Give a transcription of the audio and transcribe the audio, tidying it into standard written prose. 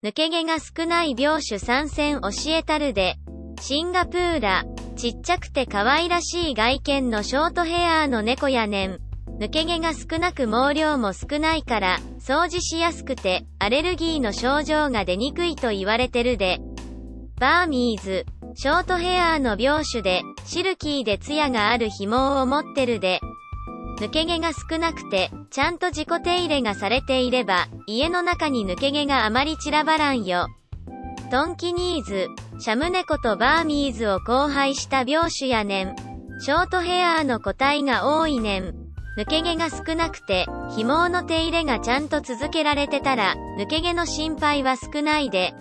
抜け毛が少ない病種参戦教えたるで。シンガプーラ。ちっちゃくて可愛らしい外見のショートヘアの猫やねん。抜け毛が少なく毛量も少ないから、掃除しやすくて、アレルギーの症状が出にくいと言われてるで。バーミーズ。ショートヘアの病種で、シルキーでツヤがある紐を持ってるで。抜け毛が少なくて、ちゃんと自己手入れがされていれば、家の中に抜け毛があまり散らばらんよ。トンキニーズ。シャム猫とバーミーズを交配した病種やねん。ショートヘアの個体が多いねん。抜け毛が少なくて、紐の手入れがちゃんと続けられてたら、抜け毛の心配は少ないで。